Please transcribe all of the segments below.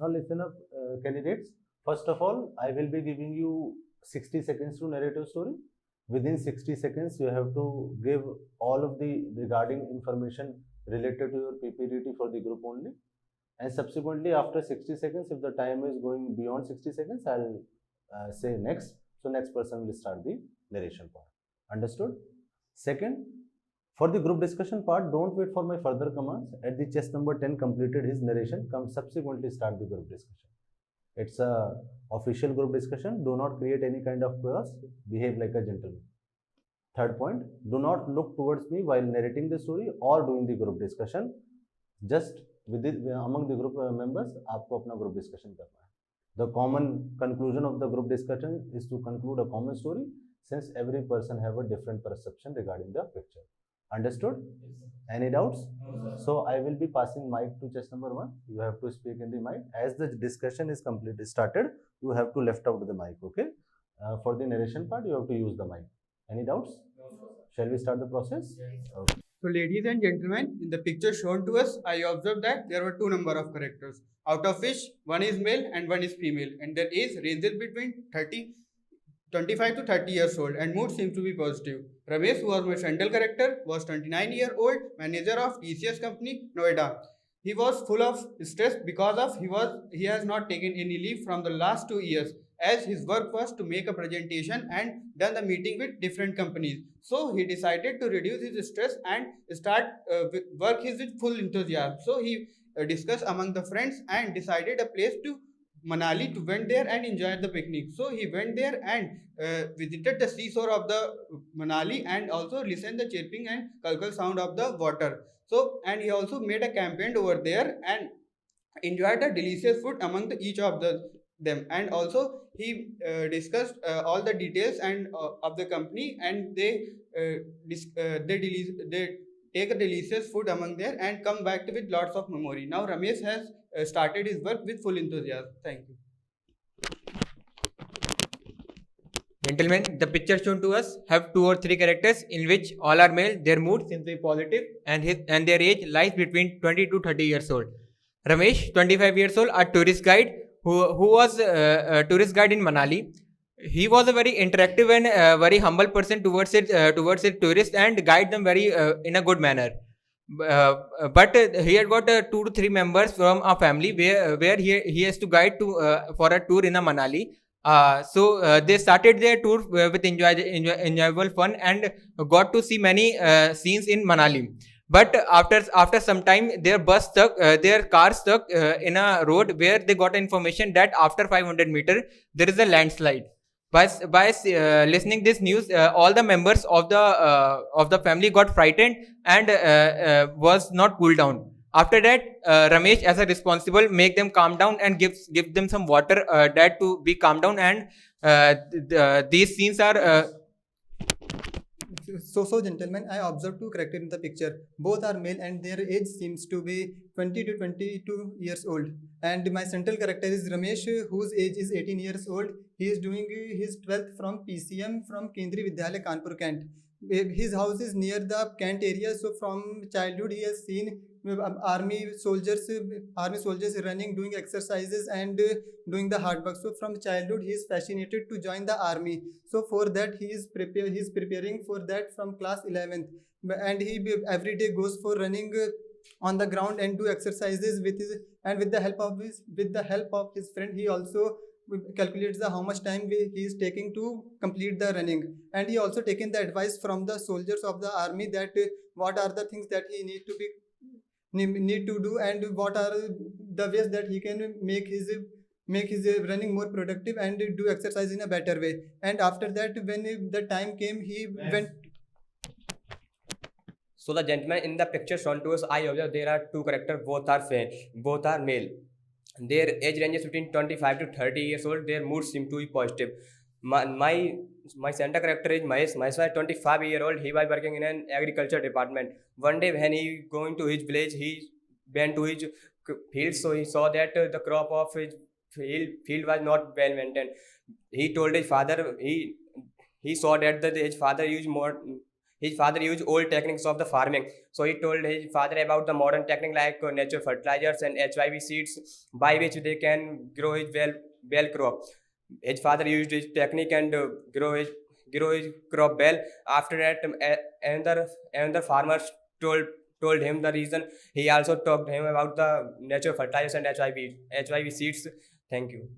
Now listen up, candidates. First of all, I will be giving you 60 seconds to narrate your story. Within 60 seconds, you have to give all of the regarding information related to your PPDT for the group only. And subsequently, after 60 seconds, if the time is going beyond 60 seconds, I'll say next. So next person will start the narration part. Understood? Second, for the group discussion part, don't wait for my further commands. At the chest number 10 completed his narration, come subsequently start the group discussion. It's a official group discussion. Do not create any kind of chaos. Behave like a gentleman. Third point, do not look towards me while narrating the story or doing the group discussion. Just among the group members, आपको अपना group discussion करना है. The common conclusion of the group discussion is to conclude a common story, since every person have a different perception regarding the picture. Understood? Yes. Any doubts? No, so I will be passing mic to chest number 1. You have to speak in the mic. As the discussion is completely started, you have to left out the mic. Okay? For the narration part, you have to use the mic. Any doubts? No. Shall we start the process? Yes. Okay. So ladies and gentlemen, in the picture shown to us, I observed that there were 2 number of characters, out of which one is male and one is female, and their age ranges between 25 to 30 years old, and mood seems to be positive. Ramesh, who was my central character, was 29-year-old manager of TCS company, Noida. He was full of stress because of he has not taken any leave from the last 2 years, as his work was to make a presentation and done the meeting with different companies. So he decided to reduce his stress and start work with full enthusiasm. So he discussed among the friends and decided a place to Manali to went there and enjoy the picnic. So he went there and visited the seashore of the Manali and also listened the chirping and gurgle sound of the water. So, and he also made a campaign over there and enjoyed the delicious food among each of them, and also he discussed all the details and of the company, and they take a delicious food among there and come back with lots of memory. Now Ramesh has started his work with full enthusiasm. Thank you. Gentlemen, the picture shown to us have 2 or 3 characters in which all are male, their mood seems to be positive, and their age lies between 20 to 30 years old. Ramesh, 25 years old, a tourist guide who was a tourist guide in Manali. He was a very interactive and very humble person towards his tourists and guide them very in a good manner. But he had got 2 to 3 members from a family where he has to guide for a tour in a Manali. So they started their tour with enjoyable fun and got to see many scenes in Manali. But after some time, their car stuck in a road where they got information that after 500 meters there is a landslide. By listening this news, all the members of the family got frightened and was not cooled down. After that, Ramesh, as a responsible, make them calm down and give them some water that to be calm down. And these scenes are. So gentlemen, I observed 2 characters in the picture. Both are male and their age seems to be 20 to 22 years old. And my central character is Ramesh, whose age is 18 years old. He is doing his 12th from PCM from Kendriya Vidyalaya, Kanpur, Kent. His house is near the Kent area, so from childhood he has seen army soldiers running, doing exercises and doing the hard work. So from childhood he is fascinated to join the army. So for that he is preparing for that from class 11th, and he every day goes for running on the ground and do exercises with the help of his friend. He also calculates how much time he is taking to complete the running, and he also taken the advice from the soldiers of the army that what are the things that he need to do and what are the ways that he can make his running more productive and do exercise in a better way. And after that, when the time came, he went. So the gentleman in the picture shown to us, I observe there are 2 characters, both are male. Their age ranges between 25 to 30 years old. Their mood seem to be positive. My center character is Mahesh. Mahesh was 25-year-old. He was working in an agriculture department. One day when he going to his village, he went to his field. So he saw that the crop of his field was not well maintained. He told his father. He saw that his father used His father used old techniques of the farming, so he told his father about the modern technique like natural fertilizers and HIV seeds, by which they can grow his well crop. His father used his technique and grow his crop well. After that, another farmer told him the reason. He also talked to him about the natural fertilizers and HIV seeds. Thank you.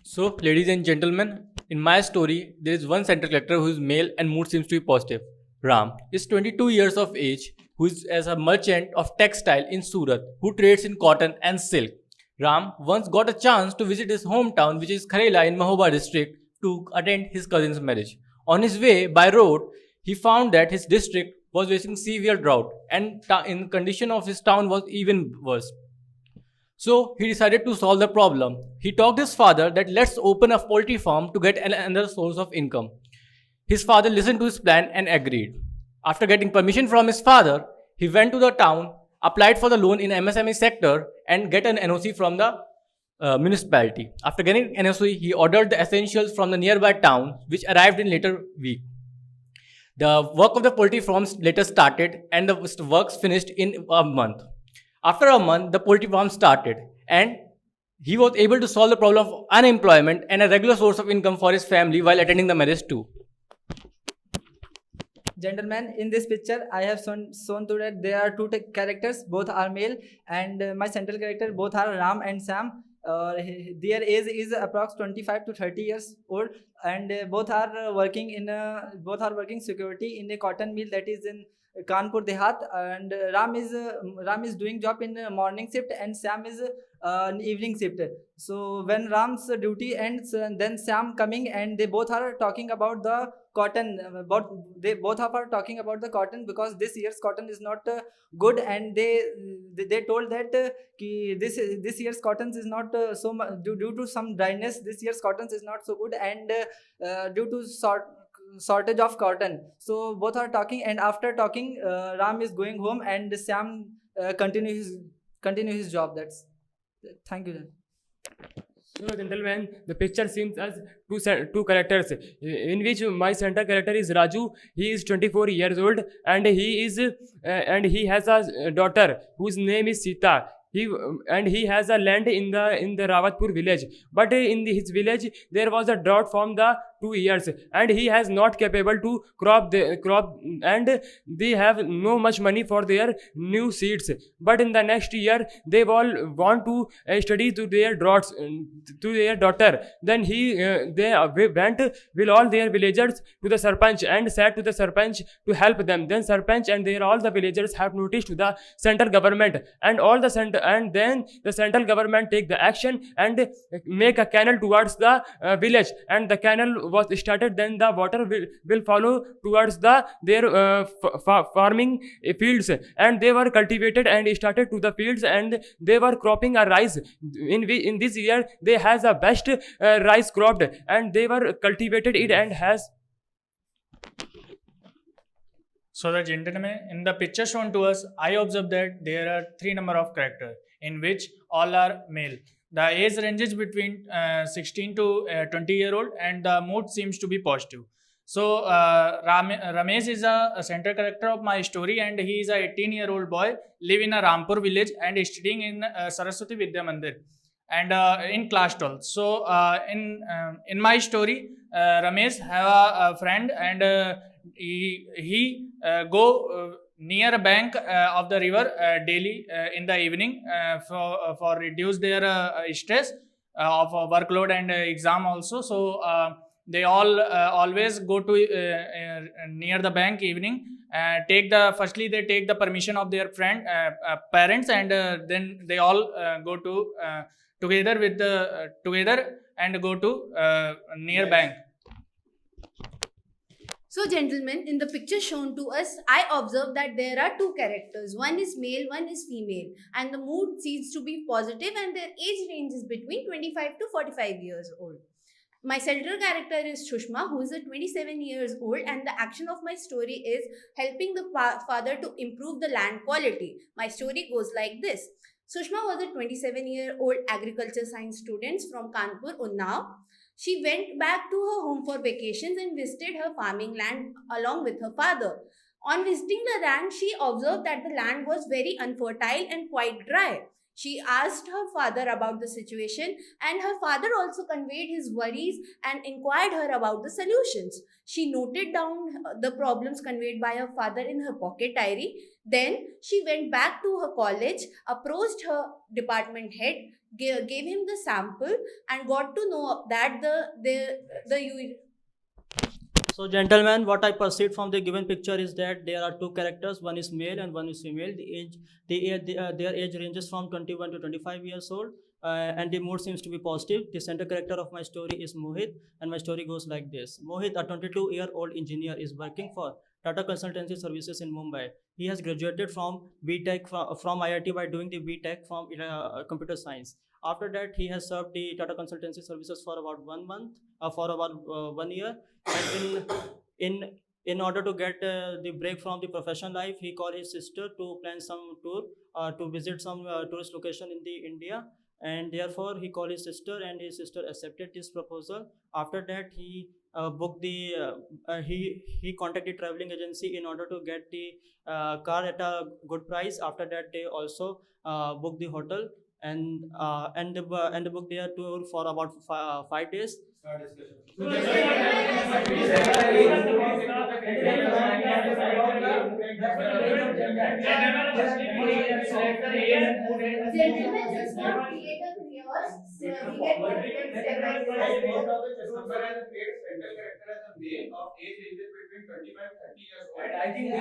So, ladies and gentlemen, in my story, there is one central character who is male and mood seems to be positive. Ram is 22 years of age, who is as a merchant of textile in Surat, who trades in cotton and silk. Ram once got a chance to visit his hometown, which is Kharela in Mahoba district, to attend his cousin's marriage. On his way by road, he found that his district was facing severe drought, and in condition of his town was even worse. So he decided to solve the problem. He talked his father that let's open a poultry farm to get another source of income. His father listened to his plan and agreed. After getting permission from his father, he went to the town, applied for the loan in MSME sector and get an NOC from the municipality. After getting NOC, he ordered the essentials from the nearby town, which arrived in later week. The work of the poultry farms later started and the works finished in a month. After a month, the poultry farm started and he was able to solve the problem of unemployment and a regular source of income for his family while attending the marriage too. Gentlemen, in this picture, I have shown to that there are two characters, both are male, and my central character, both are Ram and Sam. Their age is approx 25 to 30 years old, and both are working security in a cotton mill that is in Kanpur Dehat, and Ram is doing job in morning shift and Sam is evening shift. So when Ram's duty ends, then Sam coming and they both are talking about the cotton. They both are talking about the cotton because this year's cotton is not good, and they told that this year's cotton is not so much due to some dryness. This year's cotton is not so good, and due to shortage of cotton. So both are talking, and after talking, Ram is going home and Sam continue his job. Thank you then. So, gentlemen, the picture seems as two characters, in which my center character is Raju. He is 24 years old, and he has a daughter whose name is Sita. He has a land in the Rawatpur village, but in his village there was a drought from the 2 years, and he has not capable to crop, and they have no much money for their new seeds. But in the next year they all want to study to their daughter. Then they went with all their villagers to the Sarpanch and said to the Sarpanch to help them. Then Sarpanch and all the villagers have noticed to the central government, and then the central government take the action and make a canal towards the village, and the canal was started. Then the water will follow towards their farming fields, and they were cultivated and started to the fields, and they were cropping a rice. In this year they has a best rice cropped, and they were cultivated it and has. So the gentlemen, in the picture shown to us, I observed that there are 3 number of characters in which all are male. The age ranges between 16 to 20-year-old, and the mood seems to be positive. So Ramesh is a central character of my story, and he is a 18-year-old boy, live in a Rampur village and is studying in Saraswati Vidya Mandir and in class 12. So in my story, Ramesh have a friend, and he go near a bank of the river daily in the evening for reduce their stress of workload and exam also. So they all always go to near the bank evening. Firstly they take the permission of their friend parents, and then they all go to together and go to near bank. So gentlemen, in the picture shown to us, I observed that there are 2 characters. One is male, one is female, and the mood seems to be positive, and their age range is between 25 to 45 years old. My central character is Shushma, who is a 27 years old, and the action of my story is helping the father to improve the land quality. My story goes like this. Shushma was a 27-year-old agriculture science student from Kanpur, Unnao. She went back to her home for vacations and visited her farming land along with her father. On visiting the land, she observed that the land was very unfertile and quite dry. She asked her father about the situation, and her father also conveyed his worries and inquired her about the solutions. She noted down the problems conveyed by her father in her pocket diary. Then she went back to her college, approached her department head, gave him the sample, and got to know that So, gentlemen, what I perceived from the given picture is that there are two characters. One is male and one is female. Their age ranges from 21 to 25 years old, and the mood seems to be positive. The center character of my story is Mohit, and my story goes like this: Mohit, a 22-year-old engineer, is working for Tata Consultancy Services in Mumbai. He has graduated from BTech from IIT by doing the BTech from computer science. After that, he has served the Tata Consultancy Services for about 1 month, for about 1 year. And in order to get the break from the professional life, he called his sister to plan some tour to visit some tourist location in the India. And therefore, he called his sister, and his sister accepted this proposal. After that, he booked the he contacted traveling agency in order to get the car at a good price. After that, they also booked the hotel and booked their tour for about 5 days. Gentlemen, let's not create a chaos. So we get conflict step by step. Of age ranges between 25 to 30 years old. And I think we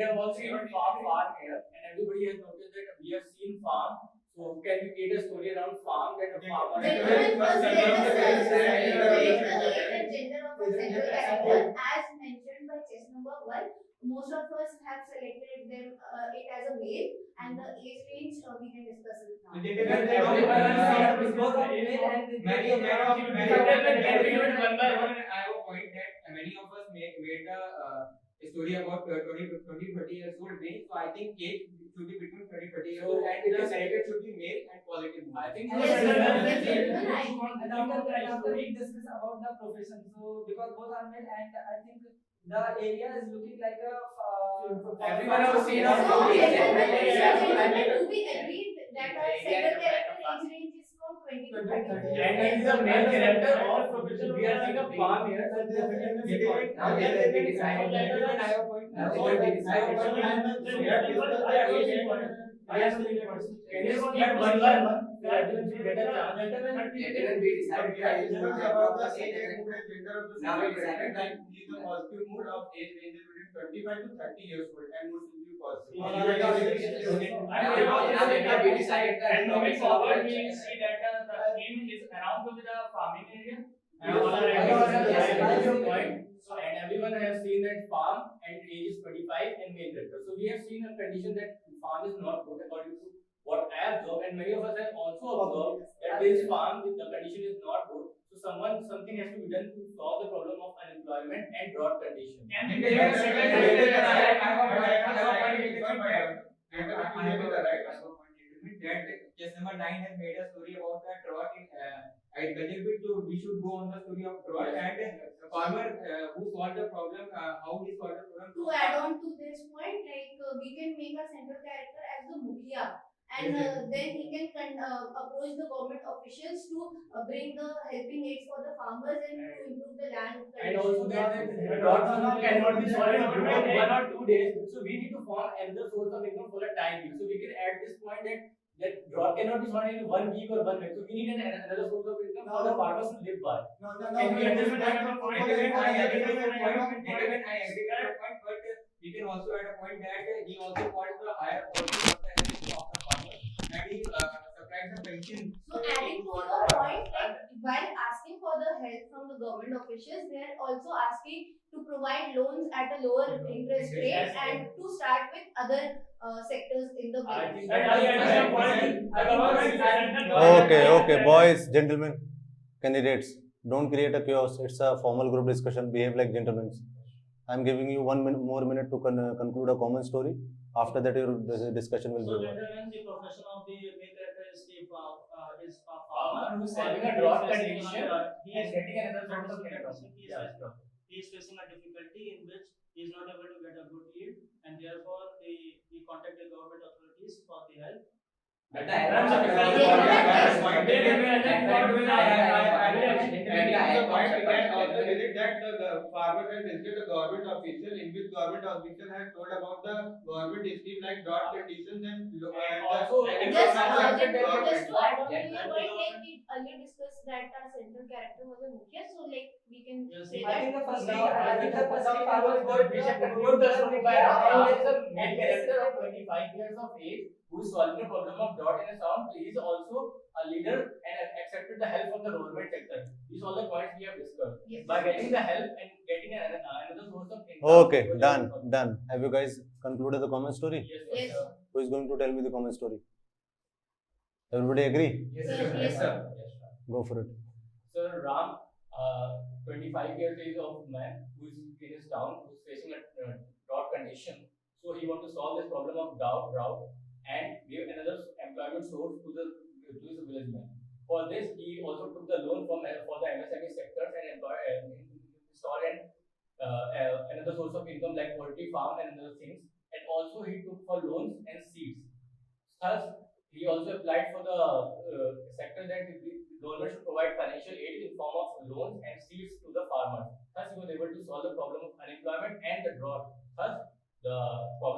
have also seen farm here, and everybody has noticed that we have seen farm. So can we create a story around farm that a farmer? Gentlemen, first let us select the age and gender of a central character as mentioned by chess number 1. Most of us have selected them it as a male, and the age range we can discuss it now. One by one, I have a point that many of us made a story about 20-30 years old range. So I think age should be between 20-30 years old, and the character should be male and positive. I think after we discuss about the profession, so because both are male, and I think the area is looking like a everyone has seen So, our gentlemen, do we agree that our central character age range is from 20 to 30? And he is a male character of profession. We are seeing a farm here. So definitely can you speak one by one? Everyone should get a chance. Now we decided that he is the positive mood of age ranges between 25 to 30 years old and mood will be positive. And moving forward, we see that the theme is around to the farming area. And everyone has seen that farm and age is 25 and male character. So we have seen a condition that farm is not good according to what I observed, and many of us have also observed that this farm, the condition is not good. So something has to be done to solve the problem of unemployment and drought condition. That case number 9 has made a story about the drought in agriculture. We should go on the story of drought and the farmer who solved the problem, how he solved the problem. To add on to this point, like we can make a central character as the Mukhia, and then he can approach the government officials to bring the helping aids for the farmers and to improve the land condition. And also that the drought cannot be solved in 1 or 2 days. So we need to form another source of income for a time being. So we can add this point that drought cannot be solved in 1 week or 1 month. So we need another source of income for the farmers to live by. Can we understand that point? I agree with the point, but we can also add a point that he also called the higher authority of the farmer, and he supplied the pension. So adding to your point, like while asking for the help from the government officials, they are also asking to provide loans at a lower interest rate and to start with other sectors in the business. Okay, boys, gentlemen, candidates, don't create a chaos. It's a formal group discussion. Behave like gentlemen. I'm giving you 1 more minute to conclude a common story. After that, your discussion will be over. The profession of the main character is the farmer who's and having a he is drought facing condition he and is getting another sort of facing- income. he is facing- he is facing a difficulty in which he is not able to get a good yield, and therefore he contacted government authorities for the help. At the end of the Yeah. point, At the point we can also visit that the farmer has visited the government official, in which government official has told about the government scheme like drought conditions and also Just to add on to your Yeah. point, like we earlier discussed that our central character was a mukhya, so like we can Yes, say I that. think the first we thing, can- I think the first thing farmers got we should conclude the story by Ram. Ram is a male character of 25 years of age who is solving the problem of drought in a town. He is also a leader and accepted the help from the government sector. These are all the points we have discussed. Yes. By getting the help and getting another source of income. Okay, done. Have you guys concluded the common story? Yes, Yes. sir. Who is going to tell me the common story? Everybody agree? Yes, Yes, sir. yes, Yes, sir. Go for it. Sir, Ram, 25 years age of man who is in his town, who is facing a drought condition. So he want to solve this problem of drought and give another employment source to his village man. For this, he also took the loan for the MSME sectors and installed another source of income like poultry farm and other things. And also he took for loans and seeds. Thus, he also applied for the sector that the government should provide financial aid in form of loans and seeds to the farmers. Thus, he was able to solve the problem of unemployment and the drought. Thus, the problem